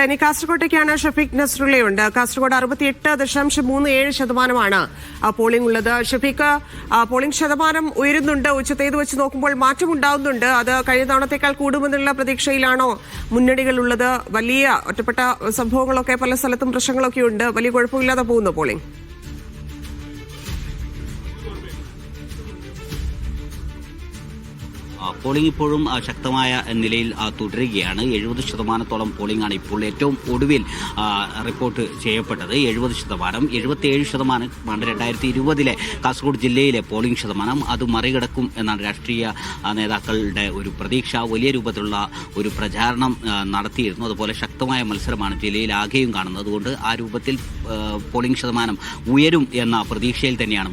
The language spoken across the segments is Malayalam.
ഇനി കാസർകോട്ടേക്കാണ്. ഷഫീഖ് നസ്രുള്ളയുണ്ട്. കാസർഗോഡ് 68.37% പോളിംഗ് ഉള്ളത്. ഷഫീഖ്, പോളിംഗ് ശതമാനം ഉയരുന്നുണ്ട്. ഉച്ചത്തേത് വെച്ച് നോക്കുമ്പോൾ മാറ്റമുണ്ടാവുന്നുണ്ട്. അത് കഴിഞ്ഞ തവണത്തേക്കാൾ കൂടുമെന്നുള്ള പ്രതീക്ഷയിലാണോ മുന്നണികൾ ഉള്ളത്? വലിയ ഒറ്റപ്പെട്ട സംഭവങ്ങളൊക്കെ പല സ്ഥലത്തും പ്രശ്നങ്ങളൊക്കെ ഉണ്ട്. വലിയ കുഴപ്പമില്ലാതെ പോകുന്നു പോളിംഗ്. പോളിംഗ് ഇപ്പോഴും ശക്തമായ നിലയിൽ തുടരുകയാണ്. 70% പോളിംഗ് ആണ് ഇപ്പോൾ ഏറ്റവും ഒടുവിൽ റിപ്പോർട്ട് ചെയ്യപ്പെട്ടത്. 70%, 77% 2020 കാസർഗോഡ് ജില്ലയിലെ പോളിംഗ് ശതമാനം. അത് മറികടക്കും എന്നാണ് രാഷ്ട്രീയ നേതാക്കളുടെ ഒരു പ്രതീക്ഷ. വലിയ രൂപത്തിലുള്ള ഒരു പ്രചാരണം നടത്തിയിരുന്നു. അതുപോലെ ശക്തമായ മത്സരമാണ് ജില്ലയിൽ ആകെയും കാണുന്നത്. അതുകൊണ്ട് ആ രൂപത്തിൽ പോളിംഗ് ശതമാനം ഉയരും എന്ന പ്രതീക്ഷയിൽ തന്നെയാണ്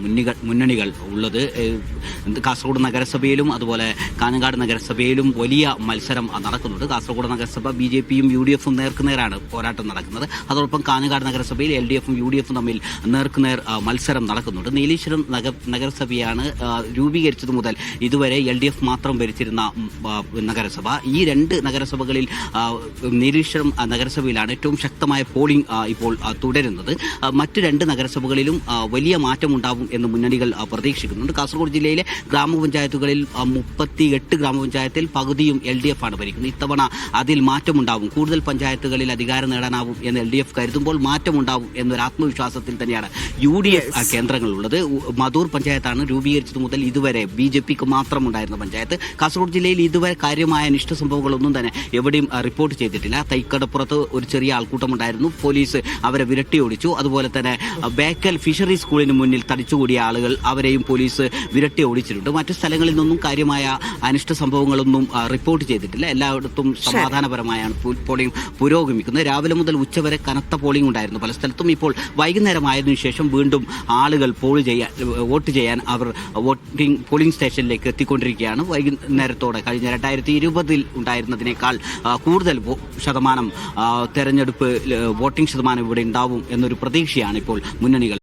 മുന്നണികൾ ഉള്ളത്. കാസർഗോഡ് നഗരസഭയിലും അതുപോലെ കാഞ്ഞങ്ങാട് നഗരസഭയിലും വലിയ മത്സരം നടക്കുന്നുണ്ട്. കാസർഗോഡ് നഗരസഭ BJPയും UDFും നേർക്കുനേരാണ് പോരാട്ടം നടക്കുന്നത്. അതോടൊപ്പം കാഞ്ഞങ്ങാട് നഗരസഭയിൽ LDFും UDFും തമ്മിൽ നേർക്കുനേർ മത്സരം നടക്കുന്നുണ്ട്. നീലേശ്വരം നഗരസഭയാണ് രൂപീകരിച്ചതു മുതൽ ഇതുവരെ LDF മാത്രം ഭരിച്ചിരുന്ന നഗരസഭ. ഈ രണ്ട് നഗരസഭകളിൽ നീലേശ്വരം നഗരസഭയിലാണ് ഏറ്റവും ശക്തമായ പോളിംഗ് ഇപ്പോൾ തുടരുന്നത്. മറ്റ് രണ്ട് നഗരസഭകളിലും വലിയ മാറ്റമുണ്ടാവും എന്ന് മുന്നണികൾ പ്രതീക്ഷിക്കുന്നുണ്ട്. കാസർഗോഡ് ജില്ലയിലെ ഗ്രാമപഞ്ചായത്തുകളിൽ 38 ഗ്രാമപഞ്ചായത്തിൽ പകുതിയും LDF ആണ് ഭരിക്കുന്നത്. ഇത്തവണ അതിൽ മാറ്റമുണ്ടാവും. കൂടുതൽ പഞ്ചായത്തുകളിൽ അധികാരം നേടാനാവും എന്ന് LDF കരുതുമ്പോൾ മാറ്റമുണ്ടാവും എന്നൊരു ആത്മവിശ്വാസത്തിൽ തന്നെയാണ് UDF കേന്ദ്രങ്ങളുള്ളത്. മധൂർ പഞ്ചായത്താണ് രൂപീകരിച്ചത് മുതൽ ഇതുവരെ BJPക്ക് മാത്രം ഉണ്ടായിരുന്ന പഞ്ചായത്ത്. കാസർഗോഡ് ജില്ലയിൽ ഇതുവരെ കാര്യമായ അനിഷ്ട സംഭവങ്ങളൊന്നും തന്നെ എവിടെയും റിപ്പോർട്ട് ചെയ്തിട്ടില്ല. തൈക്കടപ്പുറത്ത് ഒരു ചെറിയ ആൾക്കൂട്ടമുണ്ടായിരുന്നു. പോലീസ് അവരെ വിരട്ടിയോടിച്ചു. അതുപോലെ തന്നെ ബേക്കൽ ഫിഷറി സ്കൂളിന് മുന്നിൽ തടിച്ചുകൂടിയ ആളുകൾ, അവരെയും പോലീസ് വിരട്ടി ഓടിച്ചിട്ടുണ്ട്. മറ്റു സ്ഥലങ്ങളിൽ നിന്നും കാര്യമായ അനിഷ്ട സംഭവങ്ങളൊന്നും റിപ്പോർട്ട് ചെയ്തിട്ടില്ല. എല്ലായിടത്തും സമാധാനപരമായാണ് പോളിംഗ് പുരോഗമിക്കുന്നത്. രാവിലെ മുതൽ ഉച്ചവരെ കനത്ത പോളിംഗ് ഉണ്ടായിരുന്നു പല സ്ഥലത്തും. ഇപ്പോൾ വൈകുന്നേരമായതിനു ശേഷം വീണ്ടും ആളുകൾ വോട്ട് ചെയ്യാൻ അവർ പോളിംഗ് സ്റ്റേഷനിലേക്ക് എത്തിക്കൊണ്ടിരിക്കുകയാണ്. വൈകുന്നേരത്തോടെ കഴിഞ്ഞ 2020 ഉണ്ടായിരുന്നതിനേക്കാൾ കൂടുതൽ ശതമാനം തെരഞ്ഞെടുപ്പ് വോട്ടിംഗ് ശതമാനം ഇവിടെ ഉണ്ടാവും എന്നൊരു പ്രതീക്ഷയാണ് ഇപ്പോൾ മുന്നണികൾ